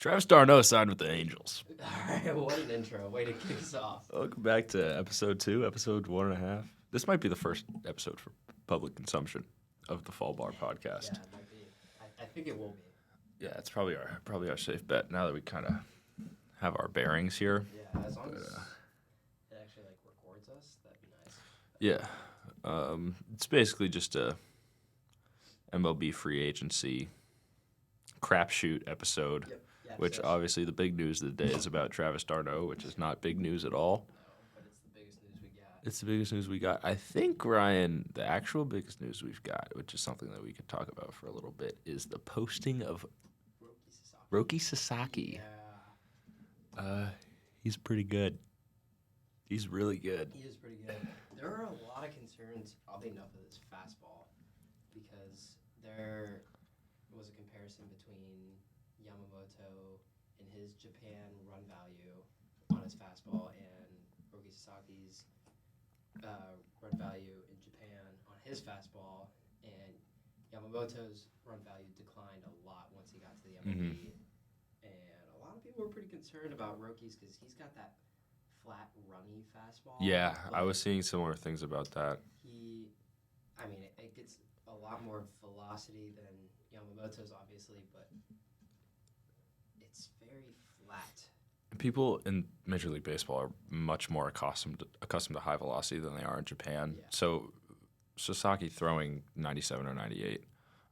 Travis d'Arnaud signed with the Angels. All right, what an intro. Way to kick us off. Welcome back to episode 2, episode 1.5. This might be the first episode for public consumption of the Fallbar podcast. Yeah, it might be. I think it will be. Yeah, it's probably our safe bet now that we kind of have our bearings here. Yeah, as long as it actually records us, that'd be nice. Yeah, it's basically just a MLB Free Agency crapshoot episode. Yep. Yeah, Which so obviously the big news of the day is about Travis d'Arnaud, which is not big news at all. No, but it's the biggest news we got. It's the biggest news we got. I think, Ryan, the actual biggest news we've got, which is something that we could talk about for a little bit, is the posting of Roki Sasaki. Yeah. He's pretty good. He's really good. He is pretty good. There are a lot of concerns, oddly enough, with his fastball because there was a comparison between Yamamoto and his Japan run value on his fastball and Roki Sasaki's run value in Japan on his fastball, and Yamamoto's run value declined a lot once he got to the MLB. And a lot of people were pretty concerned about Roki's because he's got that flat, runny fastball. Yeah, I was seeing similar things about that. It gets a lot more velocity than Yamamoto's, obviously, but it's very flat. People in Major League Baseball are much more accustomed to high velocity than they are in Japan. Yeah. So Sasaki throwing 97 or 98,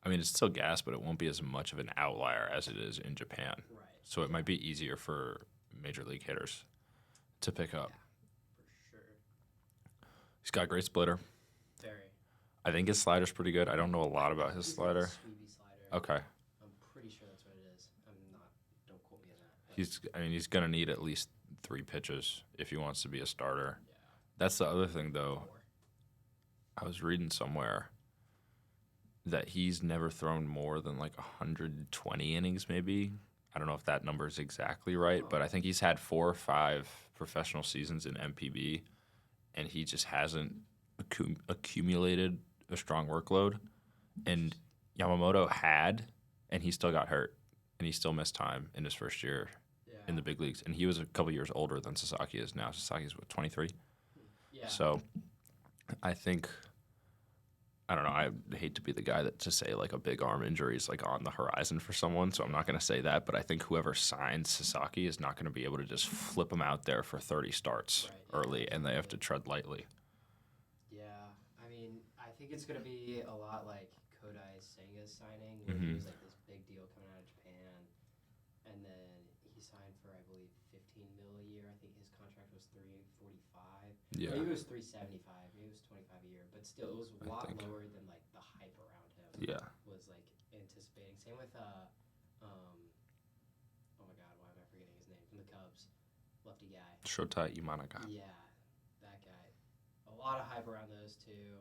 I mean, it's still gas, but it won't be as much of an outlier as it is in Japan. Right. So it might be easier for Major League hitters to pick up. Yeah, for sure. He's got a great splitter. Very. I think his slider's pretty good. I don't know a lot about his He's slider. Like a sweepy slider. Okay. I'm pretty sure that's what it is. Don't quote me on that. He's going to need at least 3 pitches if he wants to be a starter. Yeah. That's the other thing, though. 4. I was reading somewhere that he's never thrown more than 120 innings, maybe. I don't know if that number is exactly right, but I think he's had 4 or 5 professional seasons in MPB, and he just hasn't accumulated a strong workload. And Yamamoto had, and he still got hurt, and he still missed time in his first year in the big leagues. And he was a couple years older than Sasaki is now. Sasaki's, 23? Yeah. So I think, I don't know, I hate to be the guy to say a big arm injury is on the horizon for someone, so I'm not going to say that, but I think whoever signs Sasaki is not going to be able to just flip him out there for 30 starts early, and they have to tread lightly. Yeah, I think it's going to be a lot like Kodai Senga's signing, where he was this big deal coming out of Japan, and then he signed for, I believe, $15 million a year. I think his contract was $345. Yeah. Maybe it was $375. Maybe it was $25 a year, but still, it was a lot lower than the hype around him. Yeah. Was anticipating. Same with oh my God, why am I forgetting his name? From the Cubs, lefty guy. Shota Imanaga. Yeah, that guy. A lot of hype around those two.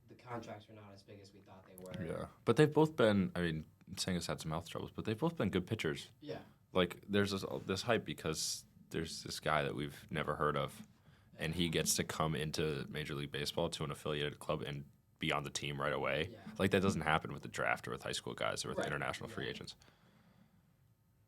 The contracts were not as big as we thought they were. Yeah. But they've both been, Senga's had some health troubles, but they've both been good pitchers. Yeah. There's this hype because there's this guy that we've never heard of, and he gets to come into Major League Baseball to an affiliated club and be on the team right away. Yeah. That doesn't happen with the draft or with high school guys or with Right. international free agents.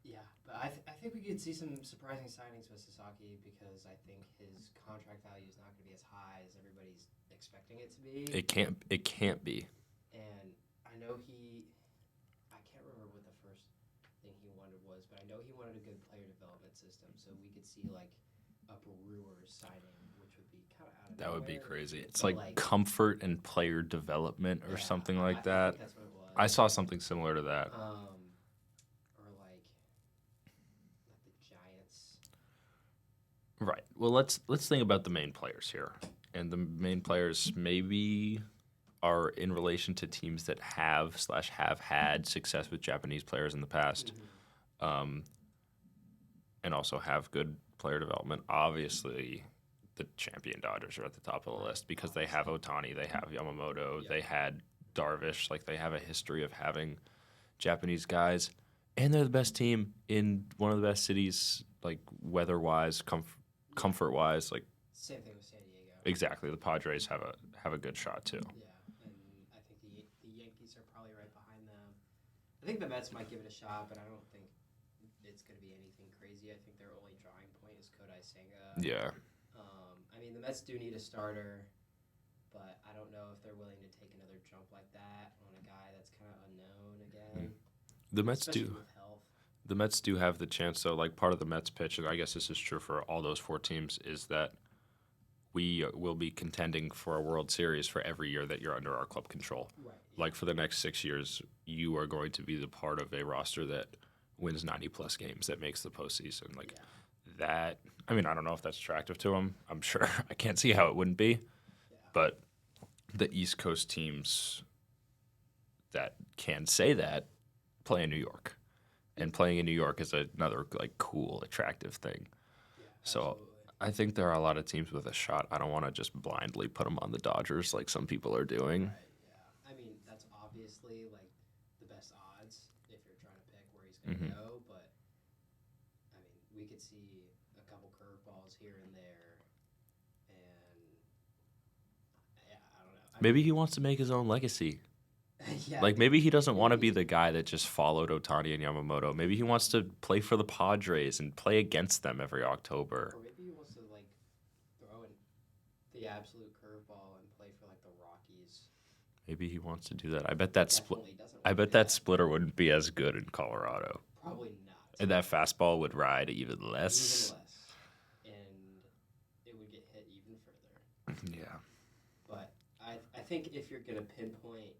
Yeah, but I think we could see some surprising signings with Sasaki because I think his contract value is not going to be as high as everybody's expecting it to be. It can't be. And I know I can't remember what the first thing he wanted was, but I know he wanted a good player development system, so we could see a Brewers signing, which would be kind of out of That would be nowhere. crazy. It's But, comfort and player development or something like I that. think that's what it was. I saw something similar to that. Or the Giants. Right. Well, let's think about the main players here. And the main players maybe are in relation to teams that have had success with Japanese players in the past, and also have good player development. Obviously, the champion Dodgers are at the top of the list because they have Ohtani, they have Yamamoto, they had Darvish. They have a history of having Japanese guys, and they're the best team in one of the best cities, weather-wise, comfort-wise. Same thing with San Diego. Exactly. The Padres have a good shot too. Yeah, and I think the Yankees are probably right behind them. I think the Mets might give it a shot, but I don't think it's going to be anything crazy. I think their only drawing point is Kodai Senga. Yeah. I mean, the Mets do need a starter, but I don't know if they're willing to take another jump like that on a guy that's kind of unknown again. The Mets especially do. with health. The Mets do have the chance, though. Like, part of the Mets pitch, and I guess this is true for all those 4 teams, is that we will be contending for a World Series for every year that you're under our club control. Right. Like, for the next 6 years, you are going to be the part of a roster that wins 90-plus games, that makes the postseason. Like, that, I mean, I don't know if that's attractive to them. I'm sure. I can't see how it wouldn't be. Yeah. But the East Coast teams that can say that play in New York. And playing in New York is another, like, cool, attractive thing. Yeah, So absolutely. I think there are a lot of teams with a shot. I don't want to just blindly put them on the Dodgers like some people are doing. Right, yeah. I mean, that's obviously like the best odds if you're trying to pick where he's going to go. But I mean, we could see a couple curveballs here and there, and yeah, I don't know. Maybe he wants to make his own legacy. Yeah, Like, maybe he doesn't want to be the guy that just followed Ohtani and Yamamoto. Maybe he wants to play for the Padres and play against them every October. or maybe he wants to like throw in the absolute curveball and play for like the Rockies. Maybe he wants to do that. I bet that Definitely doesn't. I want bet to do that splitter wouldn't be as good in Colorado. Probably not. And that fastball would ride even less. Even less, and it would get hit even further. Yeah. But I think if you're gonna pinpoint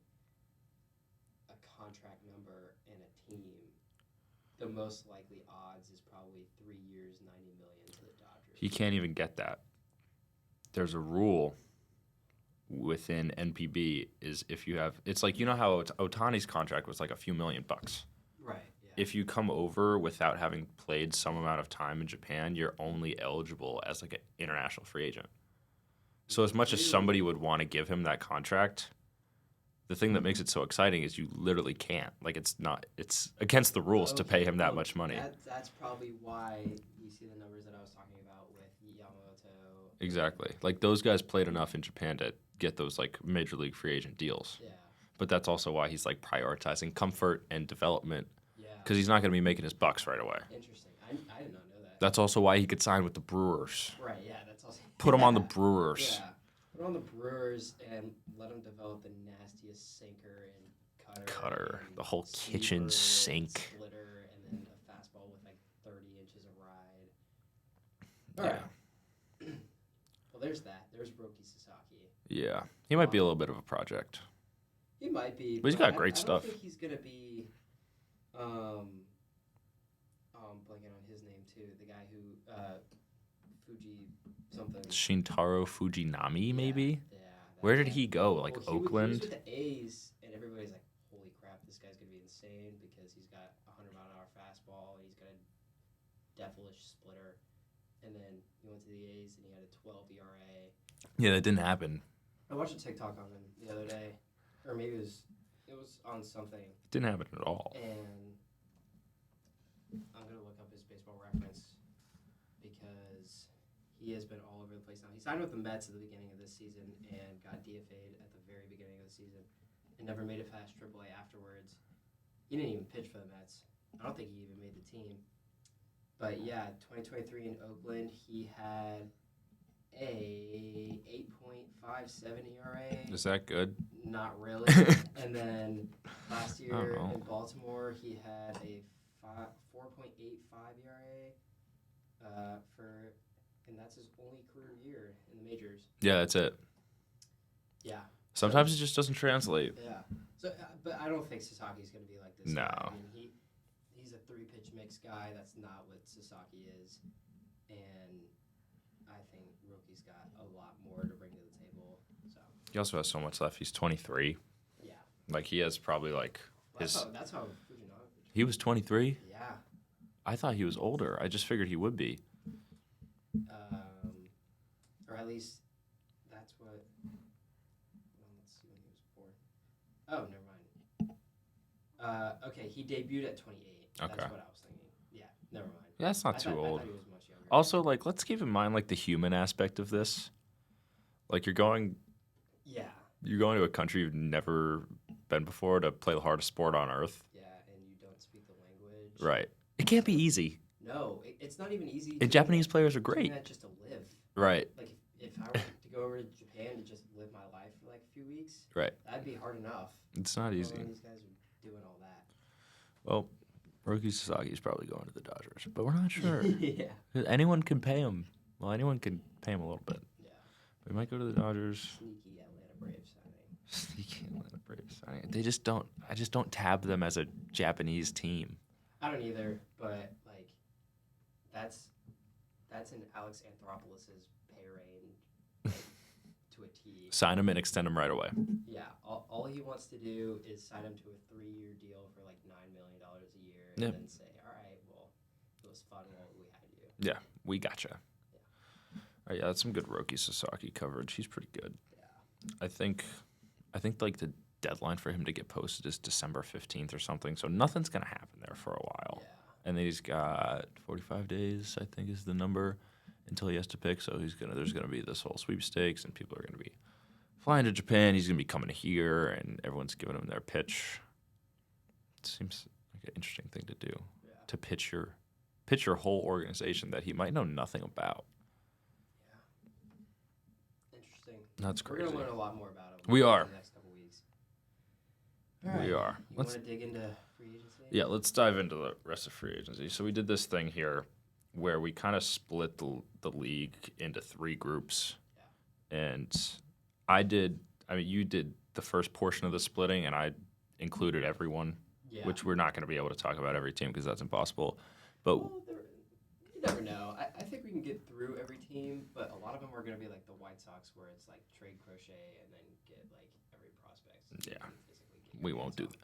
a contract number and a team, the most likely odds is probably 3 years, $90 million to the Dodgers. He can't even get that. There's a rule within NPB is if you have, it's like, you know how Otani's contract was like a few $1 million. Right. Yeah. If you come over without having played some amount of time in Japan, you're only eligible as like an international free agent. So as much as somebody would want to give him that contract, the thing that makes it so exciting is you literally can't. Like, it's against the rules to pay him that much money. That's probably why you see the numbers that I was talking about with Yamamoto. Exactly. Like, those guys played enough in Japan to get those like major league free agent deals. Yeah. But that's also why he's like prioritizing comfort and development, Yeah. because he's not going to be making his bucks right away. Interesting. I did not know that. That's also why he could sign with the Brewers. Right. Yeah. That's also. Put him on the Brewers. Yeah. Put him on the Brewers and let him develop the nastiest sinker and cutter. And the whole sweeper kitchen and sink. Splitter, and then a fastball with like 30 inches of ride. All right. Well, there's that. There's Roki Sasaki. Yeah. He might be a little bit of a project. He might be. But he's got great stuff. I don't think he's going to be. I'm blanking on his name too. The guy who Fuji something. Shintaro Fujinami, maybe? Yeah. Where did he go? Like, Well, Oakland? He was with the A's, and everybody's like, holy crap, this guy's going to be insane because he's got a 100-mile-an-hour fastball, and he's got a devilish splitter. And then he went to the A's, and he had a 12 ERA. Yeah, that didn't happen. I watched a TikTok on him the other day, or maybe it was on something. It didn't happen at all. And I'm going to look up his baseball reference because he has been all over the place now. He signed with the Mets at the beginning of this season and got DFA'd at the very beginning of the season and never made it past AAA afterwards. He didn't even pitch for the Mets. I don't think he even made the team. But yeah, 2023 in Oakland, he had a 8.57 ERA. Is that good? Not really. And then last year in Baltimore, he had a 4.85 ERA and that's his only career year in the majors. Yeah, that's it. Yeah. Sometimes it just doesn't translate. Yeah. So, but I don't think Sasaki's going to be like this. No. Guy. I mean, he's a 3-pitch mix guy. That's not what Sasaki is, and I think Roki's got a lot more to bring to the table. So. He also has so much left. He's 23. Yeah. Like, he has probably like That's how Fujinami. He was 23? Yeah. I thought he was older. I just figured he would be. Or at least that's what. Well, let's see when he was born. Oh, never mind. Okay, he debuted at 28. Okay. That's what I was thinking. Yeah, never mind. Yeah, that's not too old. I thought he was much younger. Also, like, let's keep in mind like the human aspect of this. Like, you're going to a country you've never been before to play the hardest sport on earth. Yeah, and you don't speak the language. Right. It can't be easy. No, it's not even easy. And Japanese players are doing great. that just to live. Right. Like if I were to go over to Japan to just live my life for like a few weeks, Right. that'd be hard enough. It's not easy. These guys are doing all that. Well, Roki Sasaki is probably going to the Dodgers, but we're not sure. Yeah. Anyone can pay him. Well, anyone can pay him a little bit. Yeah. We might go to the Dodgers. Sneaky Atlanta Braves signing. Sneaky Atlanta Braves signing. They just don't. I just don't tab them as a Japanese team. I don't either, but like that's in Alex Anthropoulos's pay range like, to a T. Sign him and extend him right away. Yeah, all he wants to do is sign him to a 3-year deal for like $9 million a year, and then say, "All right, well, it was fun while we had you." Yeah, we gotcha. Yeah. All right, yeah, that's some good Roki Sasaki coverage. He's pretty good. Yeah. I think like the deadline for him to get posted is December 15th or something. So nothing's gonna happen there for a while. Yeah. And then he's got 45 days, I think, is the number until he has to pick. So there's gonna be this whole sweepstakes, and people are gonna be flying to Japan. He's gonna be coming here, and everyone's giving him their pitch. It seems like an interesting thing to do, to pitch your whole organization that he might know nothing about. Yeah. Interesting. That's crazy. We're gonna learn a lot more about him. We are. In the next couple weeks. All right. We are. You want to dig into free agency? Yeah, let's dive into the rest of free agency. So we did this thing here where we kind of split the league into 3 groups. Yeah. And you did the first portion of the splitting, and I included everyone, which we're not going to be able to talk about every team because that's impossible. But you never know. I think we can get through every team, but a lot of them are going to be like the White Sox, where it's like trade crochet and then get like every prospect. Yeah, we won't do that.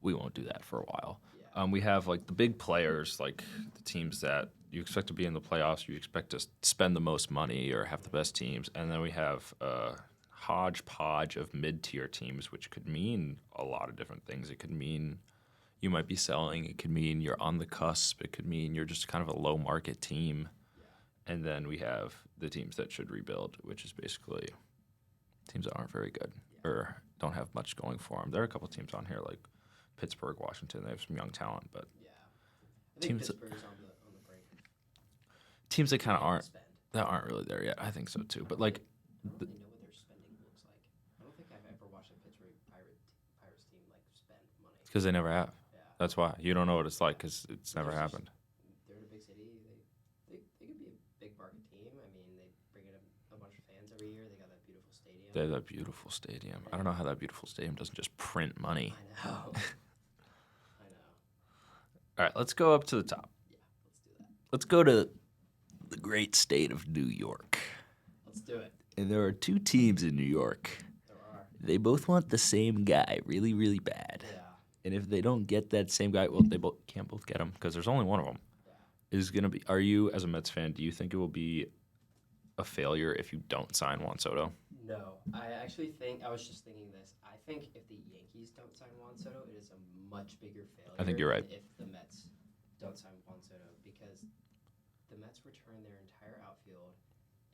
We won't do that for a while. Yeah. We have like the big players, like the teams that you expect to be in the playoffs, you expect to spend the most money or have the best teams, and then we have a hodgepodge of mid-tier teams, which could mean a lot of different things. It could mean you might be selling. It could mean you're on the cusp. It could mean you're just kind of a low-market team. Yeah. And then we have the teams that should rebuild, which is basically teams that aren't very good or don't have much going for them. There are a couple teams on here like Pittsburgh, Washington. They have some young talent, but I think Pittsburgh's on the brink. Teams that kind of aren't really there yet. I think so too. But like, I don't really know what their spending looks like. I don't think I've ever watched a Pittsburgh Pirates team like spend money. Because they never have. Yeah. That's why you don't know what it's like because it's never happened. They're in a big city. They could be a big market team. I mean, they bring in a bunch of fans every year. They got that beautiful stadium. They have that beautiful stadium. I don't know how that beautiful stadium doesn't just print money. I know. All right, let's go up to the top. Yeah, let's do that. Let's go to the great state of New York. Let's do it. And there are 2 teams in New York. There are. They both want the same guy really, really bad. Yeah. And if they don't get that same guy, well, they can't both get him because there's only one of them. Yeah. Is going to be. Are you, as a Mets fan, do you think it will be a failure if you don't sign Juan Soto? No. I actually think, I was just thinking this. I think if the Yankees don't sign Juan Soto, it is a much bigger failure. I think you're right. If the Mets don't sign Juan Soto, because the Mets return their entire outfield,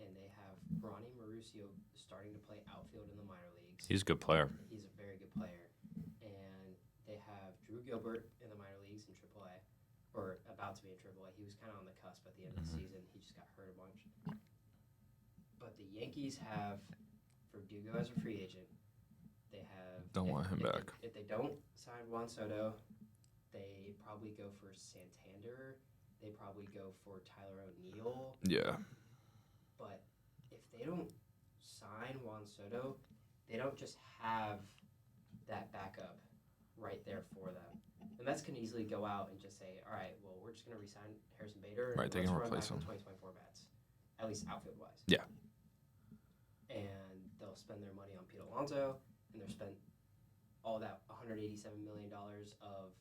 and they have Ronnie Mauricio starting to play outfield in the minor leagues. He's a good player. He's a very good player. And they have Drew Gilbert in the minor leagues in AAA, or about to be in AAA. He was kind of on the cusp at the end of the season. He just got hurt a bunch. But the Yankees have Verdugo as a free agent. They have Don't want him back. If they don't sign Juan Soto, they probably go for Santander. They probably go for Tyler O'Neill. Yeah. But if they don't sign Juan Soto, they don't just have that backup right there for them. The Mets can easily go out and just say, all right, well, we're just going to re-sign Harrison Bader. Right, they can replace him. 2024 bats, at least outfield-wise. Yeah. And they'll spend their money on Pete Alonso, and they'll spend all that $187 million of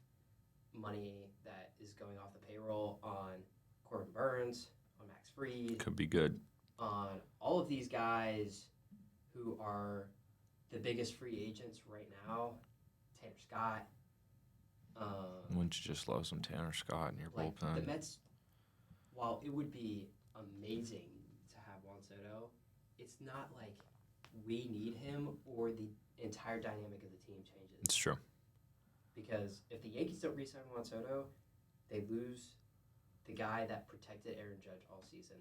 money that is going off the payroll on Corbin Burns, on Max Fried. Could be good. On all of these guys who are the biggest free agents right now. Tanner Scott. Wouldn't you just love some Tanner Scott in your bullpen? The Mets, while it would be amazing to have Juan Soto, it's not like we need him or the entire dynamic of the team changes. It's true. Because if the Yankees don't re-sign Juan Soto, they lose the guy that protected Aaron Judge all season,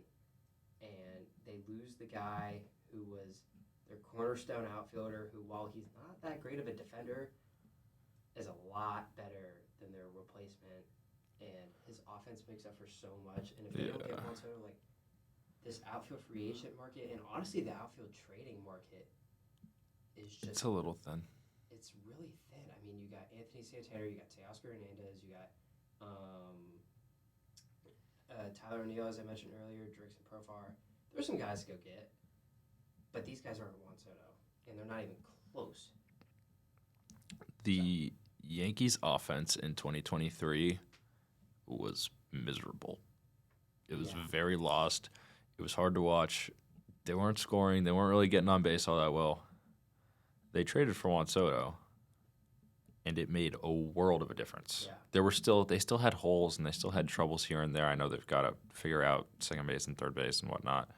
and they lose the guy who was their cornerstone outfielder, who, while he's not that great of a defender, is a lot better than their replacement, and his offense makes up for so much. And if they don't get Juan Soto, like, this outfield free agent market, and honestly the outfield trading market is just... It's a little thin. It's really thin. I mean, you got Anthony Santana, you got Teoscar Hernandez, you got Tyler O'Neill, as I mentioned earlier, Drix and Profar. There's some guys to go get, but these guys aren't Juan Soto, and they're not even close. The Yankees' offense in 2023 was miserable. It was very lost. It was hard to watch. They weren't scoring. They weren't really getting on base all that well. They traded for Juan Soto, and it made a world of a difference. Yeah. They still had holes, and they still had troubles here and there. I know they've got to figure out second base and third base and whatnot.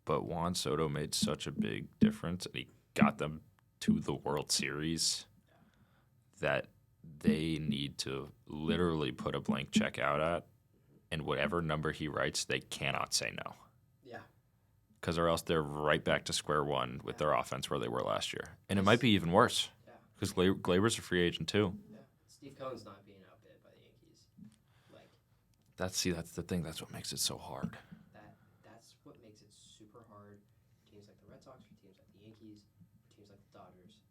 But Juan Soto made such a big difference, and he got them to the World Series that they need to literally put a blank check out at, and whatever number he writes, they cannot say no. Yeah. Because or else they're right back to square one with their offense where they were last year. And it might be even worse. Yeah. Because Glaber's a free agent too. Yeah. Steve Cohen's not being outbid by the Yankees. Like, That's the thing. That's what makes it so hard. That's what makes it super hard for teams like the Red Sox, for teams like the Yankees, for teams like the Dodgers.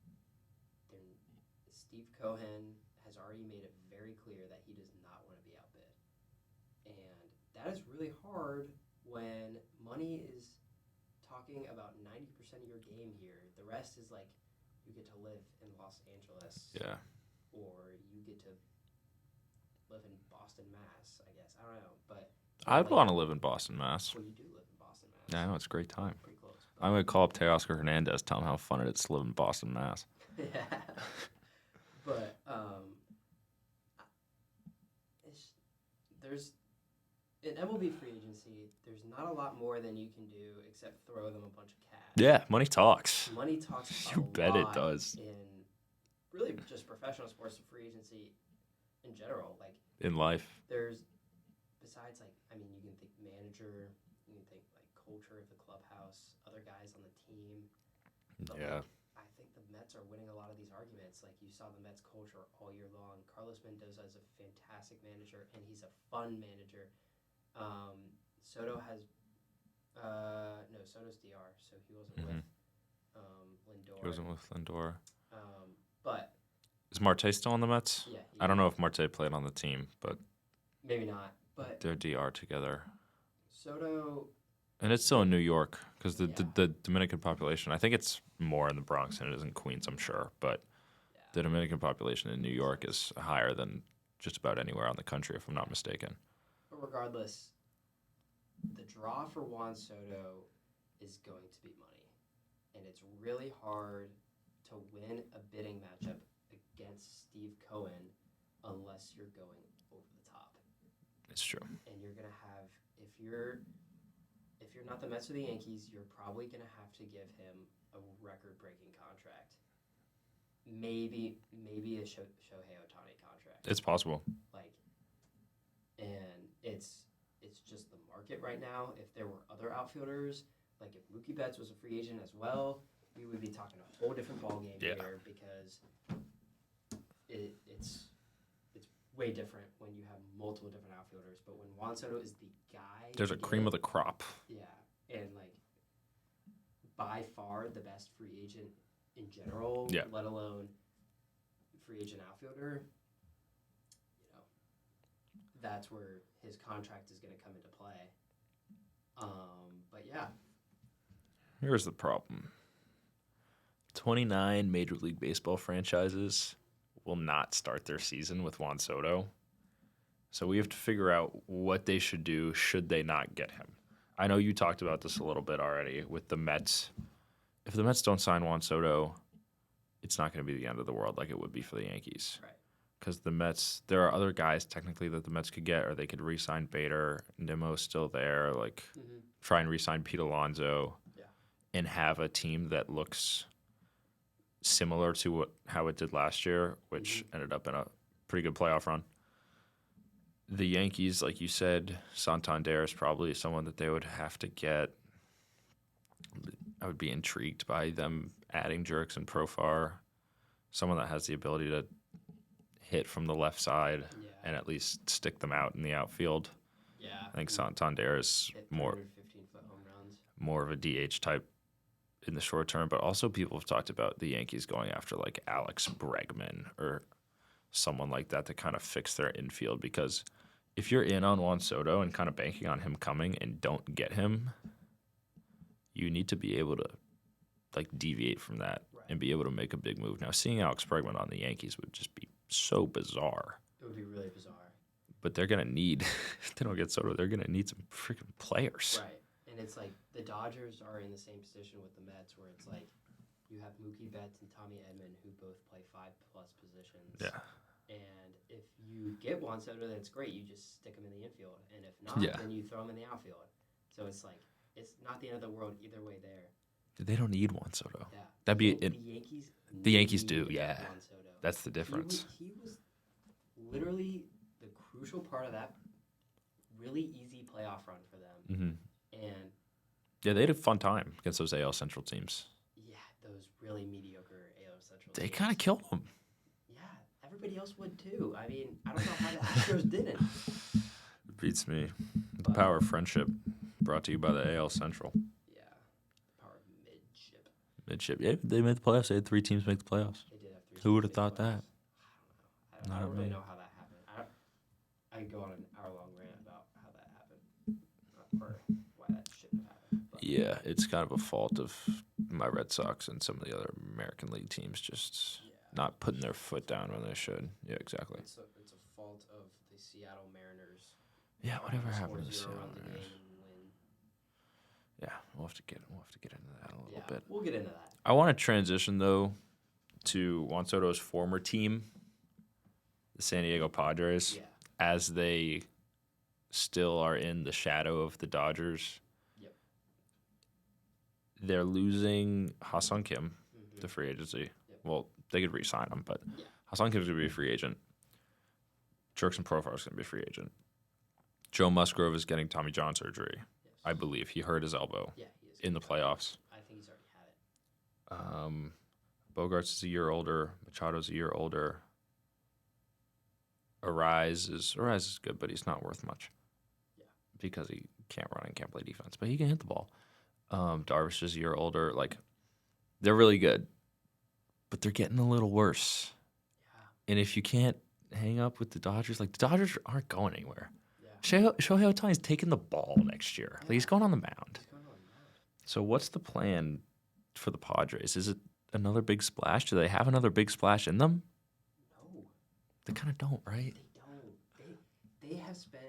Steve Cohen has already made it very clear that he does not want to be outbid. And that is really hard when money is talking about 90% of your game here. The rest is like you get to live in Los Angeles. Yeah. Or you get to live in Boston, Mass, I guess. I don't know. But I'd want to live in Boston, Mass. Well, you do live in Boston, Mass. Yeah, I know. It's a great time. Pretty close. I'm going to call up Teoscar Hernandez, tell him how fun it is to live in Boston, Mass. Yeah. But there's in MLB Free Agency, there's not a lot more than you can do except throw them a bunch of cash. Yeah, money talks. Money talks. You bet it does. In really just professional sports and free agency in general, like in life. There's besides like I mean, you can think manager, you can think like culture of the clubhouse, other guys on the team. But yeah. Like, I think the Mets are winning a lot of these arguments. Like you saw the Mets culture all year long. Carlos Mendoza is a fantastic manager, and he's a fun manager. Soto has Soto's DR, so he wasn't with Lindor. He wasn't with Lindor. But is Marte still on the Mets? Yeah. I don't know if Marte played on the team, but maybe not. But they're DR together. Soto. And it's still in New York because the Dominican population, I think it's more in the Bronx than it is in Queens, I'm sure. But the Dominican population in New York is higher than just about anywhere on the country, if I'm not mistaken. But regardless, the draw for Juan Soto is going to be money. And it's really hard to win a bidding matchup against Steve Cohen unless you're going over the top. It's true. And you're going to have, if you're not the Mets or the Yankees, you're probably going to have to give him a record-breaking contract. Maybe a Shohei Ohtani contract. It's possible. And it's just the market right now. If there were other outfielders, like if Mookie Betts was a free agent as well, we would be talking a whole different ballgame here because it's way different when you have multiple different outfielders. But when Juan Soto is the guy, there's a cream of the crop. Yeah, and like by far the best free agent in general, let alone free agent outfielder. That's where his contract is going to come into play. But yeah. Here's the problem. 29 Major League Baseball franchises will not start their season with Juan Soto. So we have to figure out what they should do should they not get him. I know you talked about this a little bit already with the Mets. If the Mets don't sign Juan Soto, it's not going to be the end of the world like it would be for the Yankees. Right. Because the Mets, there are other guys technically that the Mets could get, or they could re-sign Bader. Nimmo's still there. Try and re-sign Pete Alonso, and have a team that looks similar to how it did last year, which ended up in a pretty good playoff run. The Yankees, like you said, Santander is probably someone that they would have to get. I would be intrigued by them adding Jerks and Profar, someone that has the ability to hit from the left side Yeah. and at least stick them out in the outfield. Yeah. I think Santander is Hit more 315-foot home runs. more of a DH type in the short term, but also people have talked about the Yankees going after like Alex Bregman or someone like that to kind of fix their infield, because if you're in on Juan Soto and kind of banking on him coming and don't get him, you need to be able to like deviate from that and be able to make a big move. Now, seeing Alex Bregman on the Yankees would just be so bizarre. It would be really bizarre. But they're going to need, if they don't get Soto, they're going to need some freaking players. Right. And it's like the Dodgers are in the same position with the Mets, where it's like you have Mookie Betts and Tommy Edman, who both play 5+ positions. Yeah. And if you get Juan Soto, then it's great. You just stick him in the infield. And if not, then you throw him in the outfield. So it's like, it's not the end of the world either way there. They don't need Juan Soto. Yeah. That'd be the Yankees. The Yankees do, need yeah. Juan Soto. That's the difference. He was literally the crucial part of that really easy playoff run for them. Mm-hmm. And yeah, they had a fun time against those AL Central teams. yeah, those really mediocre AL Central They teams. kind of killed them. Yeah, everybody else would too. I mean, I don't know how the Astros didn't. It beats me. The power of friendship, brought to you by the AL Central. Yeah, the power of midship. Midship. Yeah, they made the playoffs. They had 3 teams make the playoffs. They did have 3. Who would have thought that? I don't really know how that happened. I could go on an hour-long rant about how that happened, or why that shouldn't have happened. But Yeah, it's kind of a fault of my Red Sox and some of the other American League teams just not putting their foot down when they should. Yeah, exactly. It's a fault of the Seattle Mariners. Yeah, whatever happened to the Score 0 Seattle on the Mariners? game and win. Yeah, we'll have to get into that a little bit. We'll get into that. I want to transition though to Juan Soto's former team, the San Diego Padres, Yeah. as they still are in the shadow of the Dodgers. Yep. They're losing Ha-Seong Kim, Mm-hmm. the free agency. Yep. Well, they could re-sign him, but Yeah. Ha-Seong Kim's going to be a free agent. Jerks and Profar is going to be a free agent. Joe Musgrove is getting Tommy John surgery, Yes. I believe. He hurt his elbow Yeah, he is. in the playoffs. I think he's already had it. Bogarts is a year older. Machado's a year older. Arise is good, but he's not worth much. Yeah. Because he can't run and can't play defense, but he can hit the ball. Darvish is a year older. Like, they're really good, but they're getting a little worse. Yeah. And if you can't hang up with the Dodgers, like, the Dodgers aren't going anywhere. Yeah. Shohei Ohtani's taking the ball next year. Like, he's going on the mound. He's going on now. So what's the plan for the Padres? Is it another big splash? Do they have another big splash in them? No. They kind of don't, right? They don't. They have spent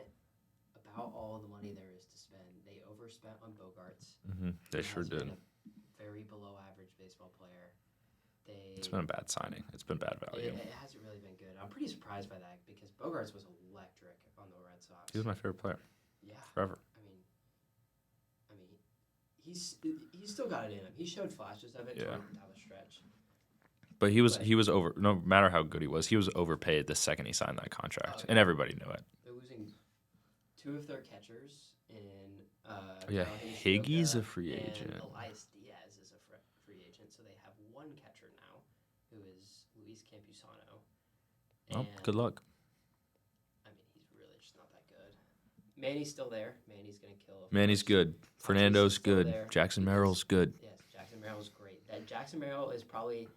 about all the money there is to spend. They overspent on Bogarts. Mm-hmm. They sure Has been did. a very below average baseball player. It's been a bad signing. It's been bad value. It hasn't really been good. I'm pretty surprised by that because Bogarts was electric on the Red Sox. He was my favorite player Yeah. forever. I mean, he's still got it in him. He showed flashes of it Yeah. down the stretch. But he was over. No matter how good he was overpaid the second he signed that contract, and everybody knew it. They're losing 2 of their catchers in. Yeah, Carlos Higgy's Yoka a free agent. And Elias Diaz is a free agent, so they have one catcher now, who is Luis Campusano. Well, And, good luck. I mean, he's really just not that good. Manny's still there. Manny's gonna kill. of Manny's course. good. Fernando's still good. there Jackson because- Merrill's good. Yes, Jackson Merrill's great. That Jackson Merrill is probably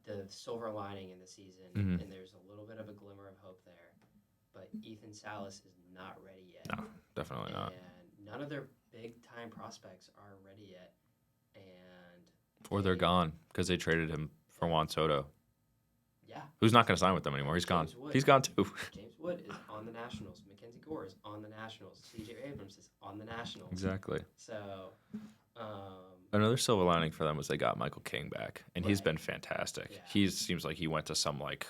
the silver lining in the season, Mhm. and there's a little bit of a glimmer of hope there. But Ethan Salas is not ready yet. No, definitely not. And none of their big time prospects are ready yet. And Or they're gone because they traded him for Juan Soto, yeah, who's not going to sign with them anymore. He's gone. James Wood. He's gone too. James Wood is on the Nationals. Mackenzie Gore is on the Nationals. C.J. Abrams is on the Nationals. Exactly. So, Another silver lining for them was they got Michael King back, and he's Right. been fantastic. Yeah. He seems like he went to some like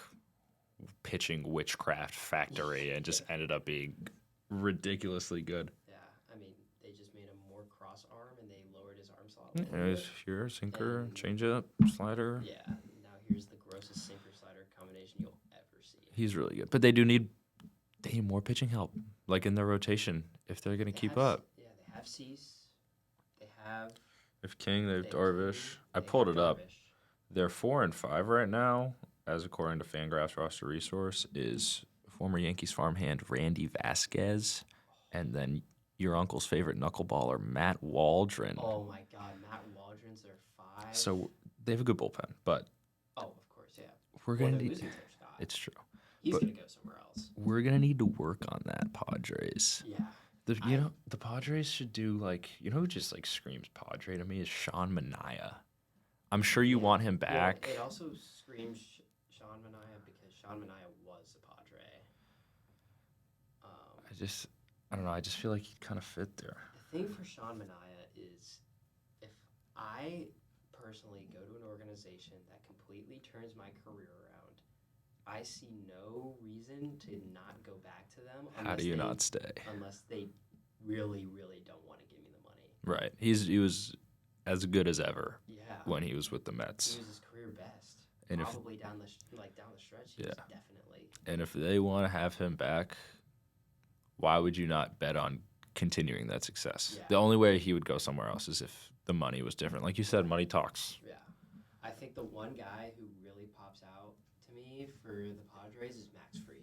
pitching witchcraft factory and just ended up being ridiculously good. yeah, I mean, they just made him more cross arm, and they lowered his arm slot. There's your sinker, And- changeup, slider. Yeah, now here's the grossest sinker slider combination you'll ever see. He's really good, but they do need They need more pitching help, like in their rotation, if they're going to keep up. Yeah, they have Cease. They have If King, they have King, Darvish. I they pulled have it up. Darvish. They're 4-5 right now, as according to Fangraphs roster resource, is former Yankees farmhand Randy Vasquez, and then your uncle's favorite knuckleballer Matt Waldron. Oh my God, Matt Waldron's their 5. So they have a good bullpen, but of course, yeah. we're Well, gonna they're need. losing Joe Scott. It's true. He's but gonna go somewhere else. We're gonna need to work on that, Padres. Yeah. The Padres should do who just screams Padre to me is Sean Manaea. I'm sure you want him back. Well, it also screams Sean Manaea because Sean Manaea was a Padre. I don't know. I just feel like he'd kind of fit there. The thing for Sean Manaea is if I personally go to an organization that completely turns my career around, I see no reason to not go back to them. How do you not stay? Unless they really, really don't want to give me the money. Right. He was as good as ever. Yeah. When he was with the Mets. He was his career best. And probably down the stretch. He was definitely. And if they want to have him back, why would you not bet on continuing that success? Yeah. The only way he would go somewhere else is if the money was different. Like you said, money talks. Yeah. I think the one guy who really pops out to me for the Padres is Max Fried.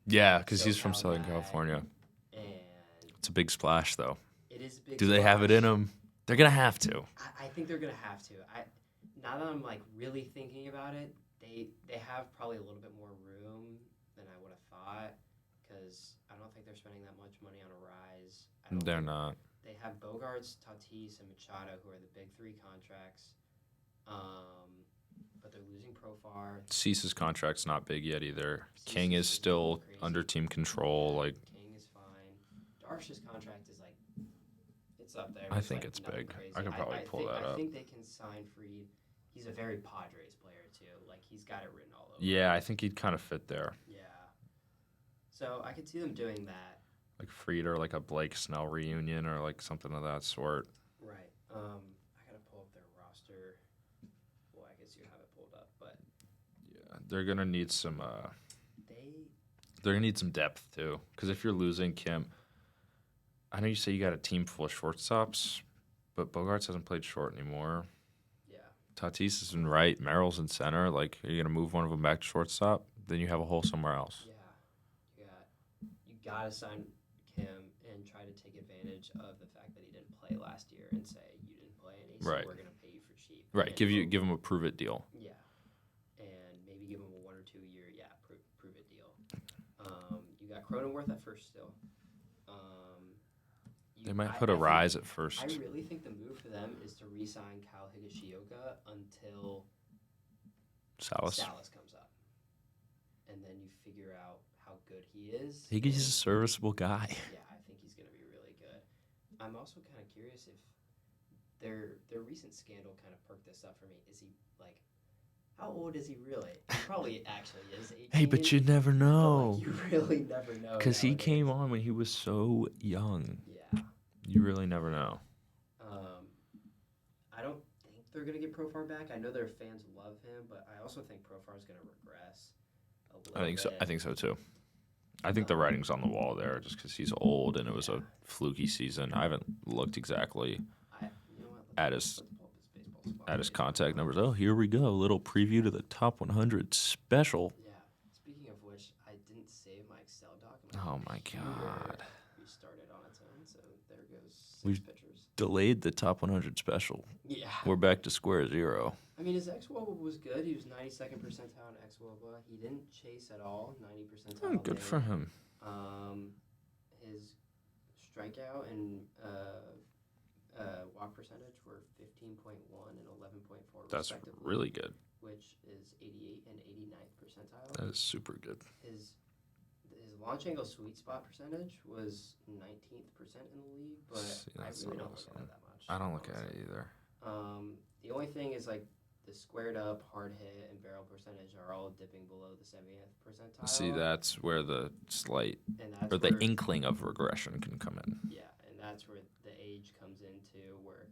Yeah, because he's from Southern California. And it's a big splash, though. It is a big Do they have it in them? They're going to have to. I think they're going to have to. Now that I'm really thinking about it, they have probably a little bit more room than I would have thought because I don't think they're spending that much money on a rise. They're not. They have Bogarts, Tatis, and Machado, who are the big 3 contracts. But they're losing Profar. Cease's contract's not big yet either. King is still under team control. King is fine. Darvish's contract is it's up there. I think it's big. Crazy. I could probably pull that up. I think they can sign Fried. He's a very Padres player too. He's got it written all over. Yeah, I think he'd kind of fit there. Yeah. So I could see them doing that. Like Fried or a Blake Snell reunion or something of that sort. Right. I gotta pull up their roster. Well, I guess you have it pulled up, but yeah, they're gonna need some. They're gonna need some depth too, because if you're losing Kim, I know you say you got a team full of shortstops, but Bogarts hasn't played short anymore. Yeah. Tatis is in right, Merrill's in center. Are you gonna move one of them back to shortstop? Then you have a hole somewhere else. Yeah. You gotta sign Kim and try to take advantage of the fact that he didn't play last year and say you didn't play any, so we're gonna pay you for cheap. Right. Give him a prove it deal. Yeah. And maybe give him a 1 or 2 year prove it deal. You got Cronenworth at first still. They might put a rise at first. I really think the move for them is to re-sign Kyle Higashioka until Salas comes up. And then you figure out how good he is. He's a serviceable guy. Yeah, I think he's going to be really good. I'm also kind of curious if their recent scandal kind of perked this up for me. Is he how old is he really? He probably actually is 18. Hey, but you never know. You really never know. Because he came on when he was so young. Yeah. You really never know. I don't think they're going to get Profar back. I know their fans love him, but I also think Profar is going to regress a little bit. I think so too. I think the writing's on the wall there just because he's old and it was a fluky season. I haven't looked exactly at his contact numbers. Oh, here we go. A little preview to the top 100 special. Yeah. Speaking of which, I didn't save my Excel doc. Oh, my God. Restarted on its own, so there goes 6 We've pitchers. Delayed the top 100 special. Yeah. We're back to square zero. I mean, his xWOBA was good. He was 92nd percentile in xWOBA. He didn't chase at all, 90 percentile. Oh, good for him. His strikeout and walk percentage were 15.1 and 11.4 That's respectively. really good. Which is 88 and 89th percentile. That is super good. His launch angle sweet spot percentage was 19th percent in the league, but I really don't look at it that much. I don't look at it either. The only thing is the squared up, hard hit, and barrel percentage are all dipping below the 70th percentile. See, that's where the slight or the inkling of regression can come in. Yeah, and that's where the age comes into where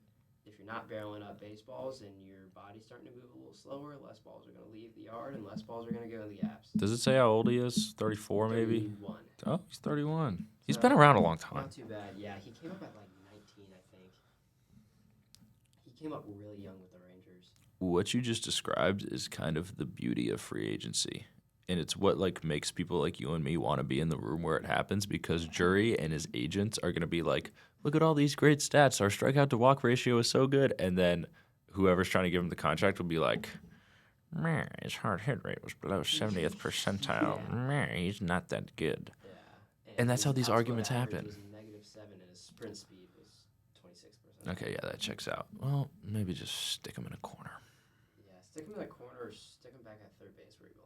if you're not barreling up baseballs and your body's starting to move a little slower, less balls are going to leave the yard and less balls are going to go in the gaps. Does it say how old he is? 34 maybe? 31. Oh, he's 31. He's So, been around a long time. Not too bad. Yeah, he came up at like 19, I think. He came up really young with the Rangers. What you just described is kind of the beauty of free agency. And it's what like makes people like you and me want to be in the room where it happens, because Jury and his agents are going to be like, look at all these great stats. Our strikeout to walk ratio is so good. And then whoever's trying to give him the contract will be like, meh, his hard hit rate was below 70th percentile. Yeah. Meh, he's not that good. Yeah. And that's his how these outside arguments average happen. was -7 and his sprint speed was 26%. Okay, yeah, that checks out. Well, maybe just stick him in a corner. Yeah, stick him in the corner or stick him back at third base where he belongs.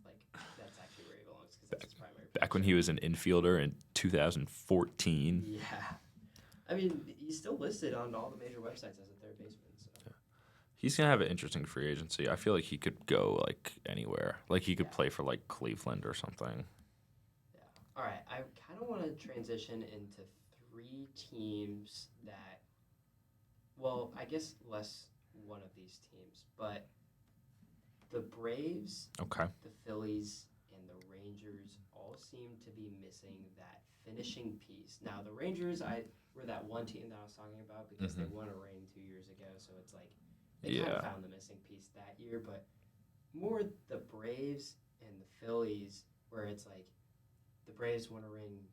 Like, that's actually where he belongs because that's his primary Back when position. he was an infielder in 2014. Yeah. I mean, he's still listed on all the major websites as a third baseman. So. He's going to have an interesting free agency. I feel like he could go, like, anywhere. Like, he could play for, like, Cleveland or something. Yeah. All right. I kind of want to transition into 3 teams that, well, I guess less one of these teams, but the Braves, Okay. the Phillies, and the Rangers all seem to be missing that finishing piece. Now, the Rangers were that one team that I was talking about because they won a ring 2 years ago, so it's like they kind of found the missing piece that year, but more the Braves and the Phillies, where it's like the Braves won a ring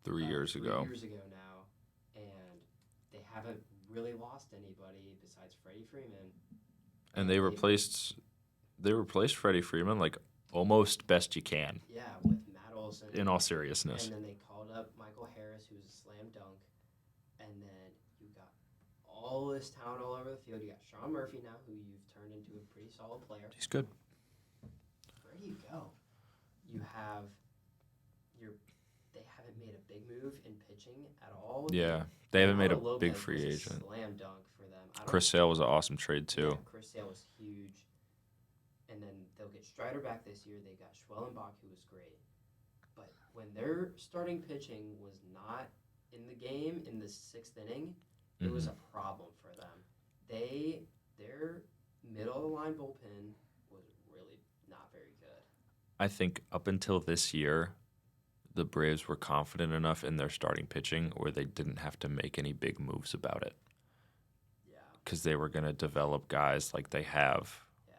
3 years ago. 3 years ago now, and they haven't really lost anybody besides Freddie Freeman. And they replaced Freddie Freeman, like, almost best you can. Yeah, with Matt Olson. In all seriousness. And then they called up Michael Harris, who's a slam dunk. And then you got all this talent all over the field. You got Sean Murphy now, who you've turned into a pretty solid player. He's good. Where do you go? You have they haven't made a big move in pitching at all. Yeah, they haven't made a Lopez big free was a agent. Slam dunk for them. Chris Sale was an awesome trade, too. Yeah, Chris Sale was huge. And then they'll get Strider back this year. They got Schwellenbach, who was great. But when their starting pitching was not in the game in the 6th inning, it was a problem for them. Their middle of the line bullpen was really not very good. I think up until this year, the Braves were confident enough in their starting pitching where they didn't have to make any big moves about it. Yeah. Because they were going to develop guys like they have. Yeah.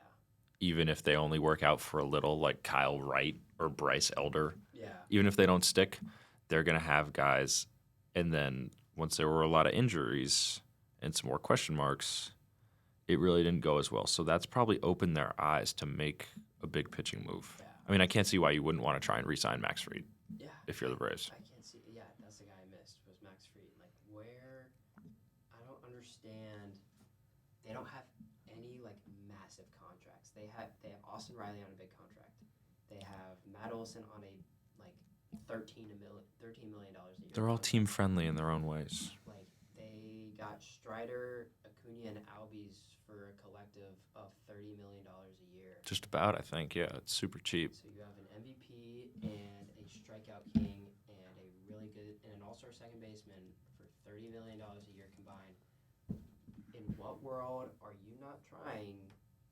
Even if they only work out for a little, like Kyle Wright or Bryce Elder. Yeah. Even if they don't stick, they're going to have guys. And then once there were a lot of injuries and some more question marks, it really didn't go as well. So that's probably opened their eyes to make a big pitching move. Yeah. I mean, I can't see why you wouldn't want to try and re-sign Max Fried if you're the Braves. I can't see. Yeah, that's the guy I missed was Max Fried. Like, where I don't understand. They don't have any like massive contracts. They have Austin Riley on a big contract. They have Matt Olson on a like $13 million a year. They're all team friendly in their own ways. Like, they got Strider, Acuna, and Albies for a collective of $30 million a year. Just about, I think. Yeah, it's super cheap. So you have an MVP and a strikeout king and a really good and an all-star second baseman for $30 million a year combined. In what world are you not trying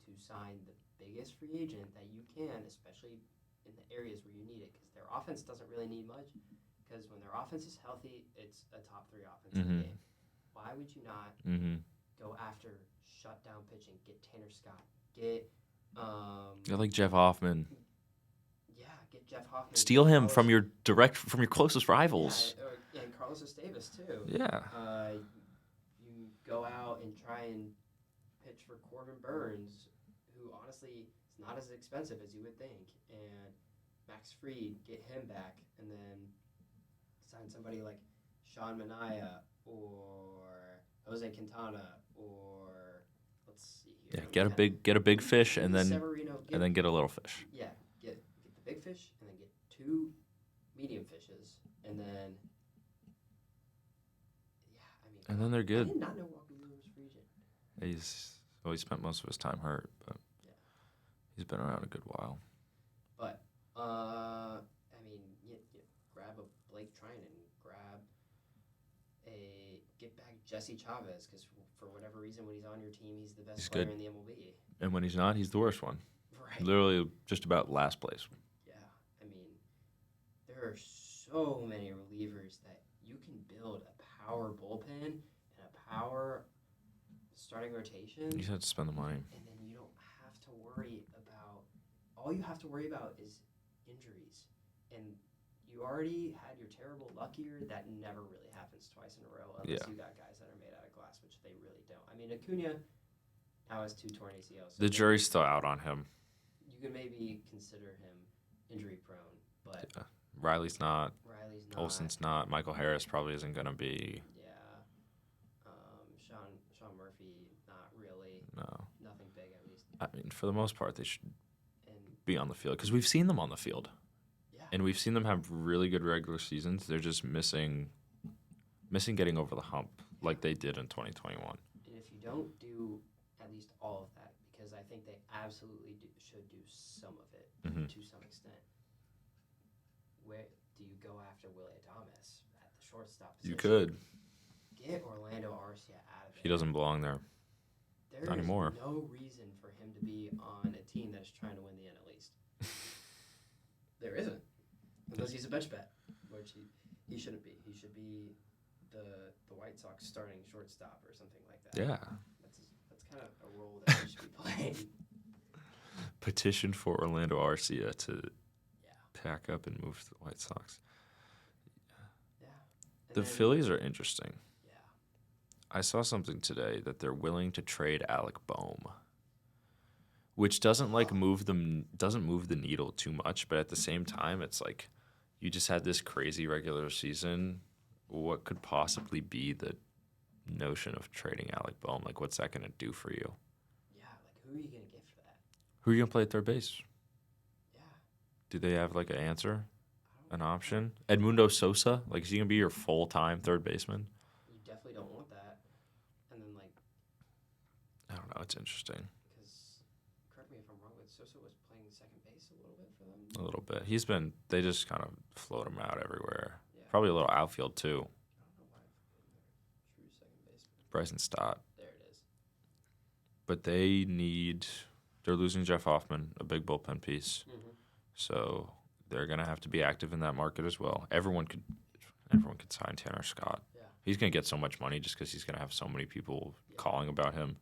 to sign the biggest free agent that you can, especially in the areas where you need it? Because their offense doesn't really need much. Because when their offense is healthy, it's a top 3 offense in the game. Why would you not go after shutdown pitching? Get Tanner Scott. Get like Jeff Hoffman. Yeah, get Jeff Hoffman. Steal him from your closest rivals. Yeah, and Carlos Estevez too. Yeah. You go out and try and pitch for Corbin Burns, who honestly is not as expensive as you would think, and Max Fried, get him back, and then sign somebody like Sean Manaea or Jose Quintana or let's see here. Yeah, get a big fish and then Severino, get a little fish. Yeah, get the big fish and then get 2 medium fishes and then and then they're good. I did not know Walker Buehler was free agent. He spent most of his time hurt, but he's been around a good while. But you grab a Blake Trinan, get Jesse Chavez, because for whatever reason, when he's on your team, he's the best He's player good. in the MLB. And when he's not, he's the worst one. Right. Literally just about last place. Yeah. I mean, there are so many relievers that you can build a power bullpen and a power starting rotation. You just have to spend the money. And then you don't have to worry about. All you have to worry about is injuries. And you already had your terrible luck year. That never really happens twice in a row unless you got guys that are made out of glass, which they really don't. I mean, Acuna now has 2 torn ACLs. So the jury's still out on him. You can maybe consider him injury prone, but Riley's not. Riley's not. Olsen's not. Michael Harris probably isn't going to be. Yeah. Sean Murphy, not really. No. Nothing big, at least. I mean, for the most part, they should And be on the field because we've seen them on the field. yeah. And we've seen them have really good regular seasons. They're just missing getting over the hump like they did in 2021. And if you don't do at least all of that, because I think they absolutely should do some of it to some extent, where do you go after Willie Adames at the shortstop position? You could. Get Orlando Arcia out of there. He doesn't belong there. There Not anymore. is no reason for him to be on a team that is trying to win the NL East. There isn't. Unless he's a bench bat, which he shouldn't be. He should be the White Sox starting shortstop or something like that. Yeah. That's kind of a role that he should be playing. Petition for Orlando Arcia to Yeah. pack up and move to the White Sox. Yeah. The Phillies are interesting. Yeah. I saw something today that they're willing to trade Alec Boehm, which doesn't move the needle too much, but at the same time, it's like you just had this crazy regular season. What could possibly be the notion of trading Alec Boehm? Like, what's that going to do for you? Yeah, like who are you gonna get for that? Who are you going to play at third base? Yeah. Do they have like an answer, I don't an option? Edmundo Sosa, like is he going to be your full-time third baseman? You definitely don't want that. And then like, I don't know. It's interesting. because correct me if I'm wrong, but Sosa was playing second base a little bit for them. A little bit. They just kind of float him out everywhere. Yeah. Probably a little outfield too. I don't know why I forget their true second baseman. Bryson Stott. There it is. But they're losing Jeff Hoffman, a big bullpen piece. Mm-hmm. So they're going to have to be active in that market as well. Everyone could sign Tanner Scott. Yeah. He's going to get so much money just because he's going to have so many people calling about him.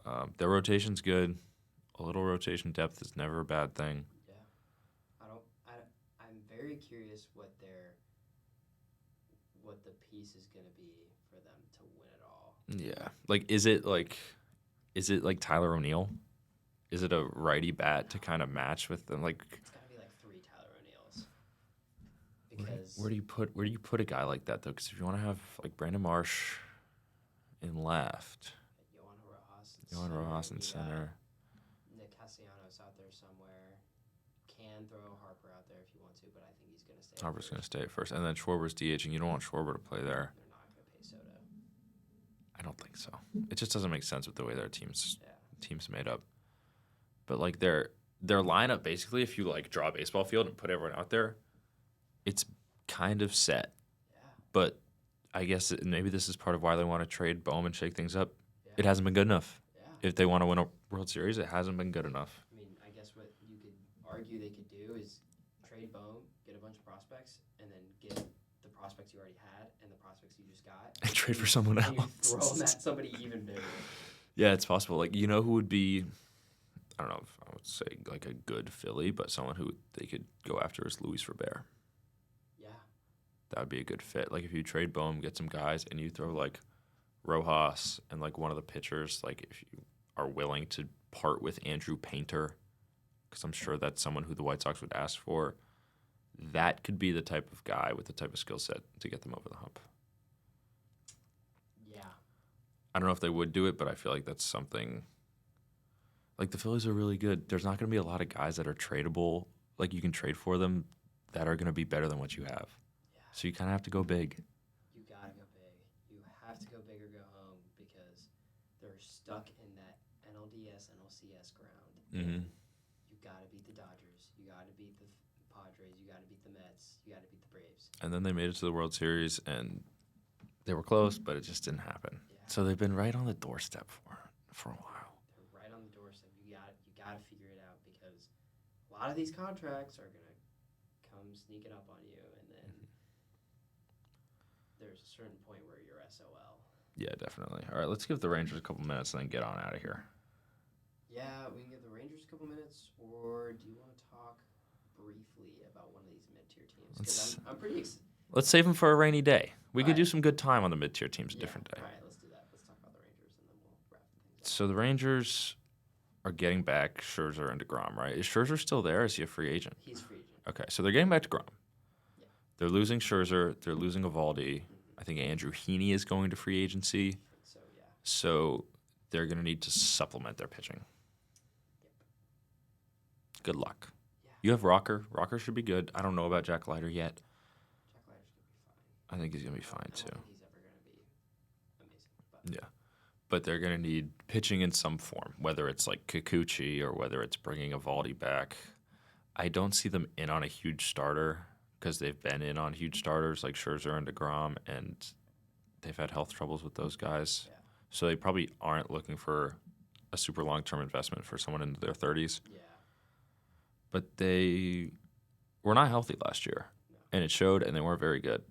Yeah. Their rotation's good. A little rotation depth is never a bad thing. Yeah. I'm very curious what the piece is going to be for them to win it all. Yeah. Is it like Tyler O'Neill? Is it a righty bat to kind of match with them? Like, It's got to be like 3 Tyler O'Neills. Because where do you put a guy like that though? Because if you want to have like Brandon Marsh in left, Johan Rojas in center. Nick Castellanos out there somewhere. Can throw Harper out there if you want to, but I think he's going to stay. Harper's going to stay at first, and then Schwarber's DH, and you don't want Schwarber to play there. They're not going to pay Soto. I don't think so. It just doesn't make sense with the way their team's made up. But like their lineup, basically, if you like draw a baseball field and put everyone out there, it's kind of set. Yeah. But I guess maybe this is part of why they want to trade Boehm and shake things up. Yeah. It hasn't been good enough. Yeah. If they want to win a World Series, it hasn't been good enough. I mean, I guess what you could argue they could do is trade Boehm, get a bunch of prospects, and then get the prospects you already had and the prospects you just got. And trade for someone and else. You throw them at somebody even bigger. Yeah, it's possible. Like, you know who would be, I don't know if I would say like a good Philly, but someone who they could go after is Luis Robert. Yeah. That would be a good fit. Like, if you trade Boehm, get some guys, and you throw like Rojas and like one of the pitchers, like if you are willing to part with Andrew Painter, because I'm sure that's someone who the White Sox would ask for, that could be the type of guy with the type of skill set to get them over the hump. Yeah. I don't know if they would do it, but I feel like that's something. Like, the Phillies are really good. There's not going to be a lot of guys that are tradable, like you can trade for them, that are going to be better than what you have. Yeah. So you kind of have to go big. You got to go big. You have to go big or go home because they're stuck in that NLDS, NLCS ground. Mm-hmm. You got to beat the Dodgers. You got to beat the Padres. You got to beat the Mets. You got to beat the Braves. And then they made it to the World Series, and They were close, but it just didn't happen. Yeah. So they've been right on the doorstep for a while. They're right on the doorstep. You got to figure it out because a lot of these contracts are gonna come sneaking up on you, and then there's a certain point where you're SOL. Yeah, definitely. All right, let's give the Rangers a couple minutes and then get on out of here. Yeah, we can give the Rangers a couple minutes, or do you want to talk briefly about one of these mid-tier teams? Because I'm pretty excited. Let's save them for a rainy day. We could Right. do some good time on the mid-tier teams a different day. All right, let's do that. Let's talk about the Rangers, and then we'll wrap things up. So the Rangers are getting back Scherzer and DeGrom, right? Is Scherzer still there? Is he a free agent? He's free agent. Okay, so they're getting back DeGrom. Yeah. They're losing Scherzer. They're losing Evaldi. I think Andrew Heaney is going to free agency. I think so, yeah. So they're going to need to supplement their pitching. Yep. Good luck. Yeah. You have Rocker. Rocker should be good. I don't know about Jack Leiter yet. Jack Leiter's going to be fine. I think he's going to be fine, I too. don't think he's ever going to be amazing. But Yeah. But they're going to need pitching in some form, whether it's like Kikuchi or whether it's bringing Evaldi back. I don't see them in on a huge starter because they've been in on huge starters like Scherzer and DeGrom, and they've had health troubles with those guys. Yeah. So they probably aren't looking for a super long-term investment for someone into their 30s. yeah. But they were not healthy last year, No. and it showed, and they weren't very good.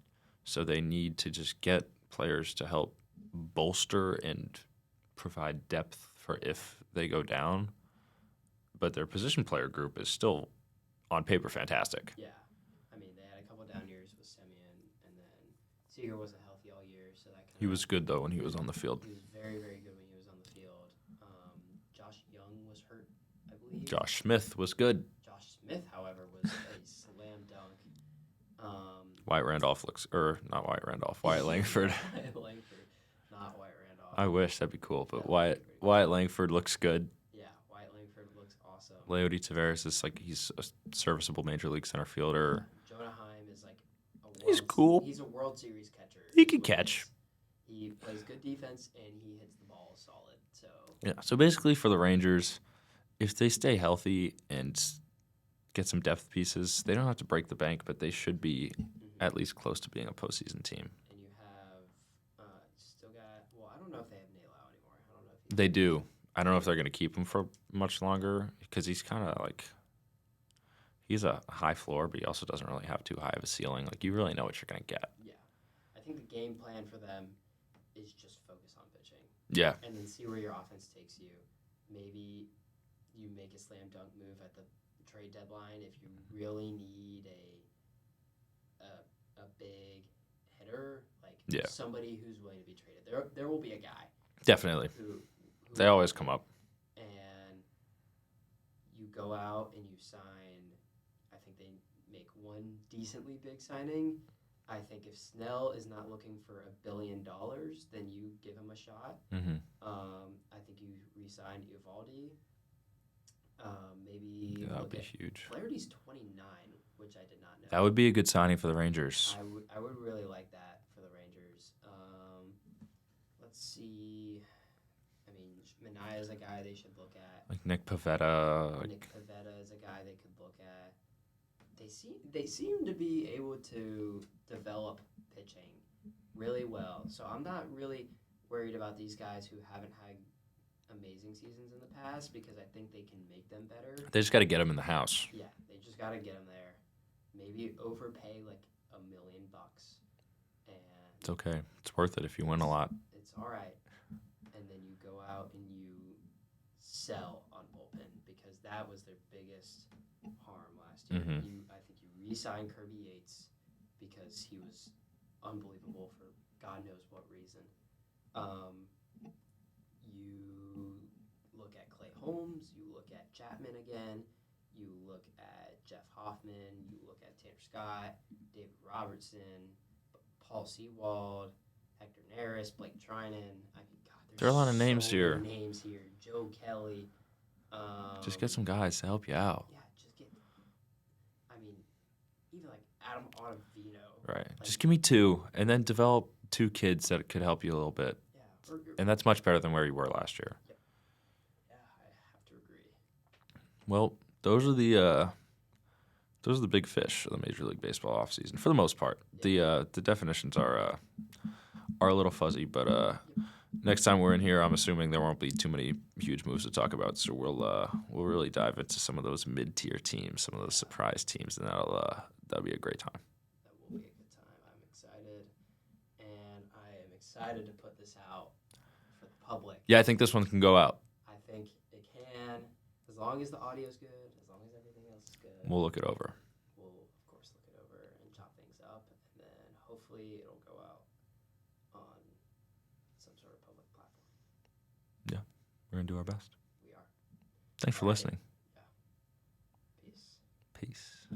So they need to just get players to help bolster and provide depth for if they go down. But their position player group is still, on paper, fantastic. Yeah. I mean, they had a couple down years with Semyon, and then Seager wasn't healthy all year, so that kind of... He was good, though, when he was on the field. He was very, very good when he was on the field. Josh Young was hurt, I believe. Josh Smith was good. Josh Smith, however, was a slam dunk. Wyatt Randolph looks, or not Wyatt Randolph, Wyatt Langford. Wyatt Langford, not Wyatt Randolph. I wish that'd be cool, but That would Wyatt be pretty cool. Wyatt Langford looks good. Yeah, Wyatt Langford looks awesome. Leody Taveras is like he's a serviceable major league center fielder. Jonah Heim is like a He's cool. He's a World Series catcher. He can catch. He plays good defense and he hits the ball solid. So Yeah. So basically, for the Rangers, if they stay healthy and get some depth pieces, they don't have to break the bank, but they should be at least close to being a postseason team. and you have still got. Well, I don't know if they have Nailao anymore. I don't know if They do. I don't know if they're going to keep him for much longer because he's kind of like he's a high floor, but he also doesn't really have too high of a ceiling. Like you really know what you're going to get. Yeah, I think the game plan for them is just focus on pitching. Yeah. And then see where your offense takes you. Maybe you make a slam dunk move at the trade deadline if you really need a big hitter, like Yeah. somebody who's willing to be traded. There will be a guy Definitely. who They always come up. and you go out and you sign. I think they make one decently big signing. I think if Snell is not looking for $1 billion, then you give him a shot. Mm-hmm. I think you re-sign Evaldi. Maybe Yeah, that would look be at huge. Flaherty's 29, which I did not know. That would be a good signing for the Rangers. I would really like that for the Rangers. Let's see. I mean, Minaya is a guy they should look at. Like Nick Pivetta. Nick Pivetta is a guy they could look at. They seem to be able to develop pitching really well. So I'm not really worried about these guys who haven't had amazing seasons in the past because I think they can make them better. They just got to get him in the house. Yeah, they just got to get them there. Maybe overpay like $1 million, and It's okay. It's worth it if you win a lot. it's all right. And then you go out and you sell on bullpen because that was their biggest harm last year. Mhm. I think you re-signed Kirby Yates because he was unbelievable for God knows what reason. You look at Clay Holmes, you look at Chapman again, you look at Jeff Hoffman, you look at Tanner Scott, David Robertson, Paul Sewald, Hector Neris, Blake Trinan. I mean, God, There are a lot of names so here. many names here. Joe Kelly. Just get some guys to help you out. Yeah, just get. I mean, even like Adam Ottavino. Right. Like, Just give me two and then develop two kids that could help you a little bit. Yeah, And that's much better than where you were last year. yeah, I have to agree. Well, those are the big fish of the Major League Baseball offseason for the most part. The definitions are are a little fuzzy, but next time we're in here, I'm assuming there won't be too many huge moves to talk about. So we'll really dive into some of those mid-tier teams, some of those surprise teams, and that'll be a great time. That will be a good time. I'm excited, and I am excited to put this out for the public. Yeah, I think this one can go out. I think it can, as long as the audio's good, as long as everything else is good. We'll look it over. We'll, of course, look it over and chop things up, and then hopefully it'll go out on some sort of public platform. Yeah, we're going to do our best. We are. Thanks for listening. Yeah. Peace. Peace.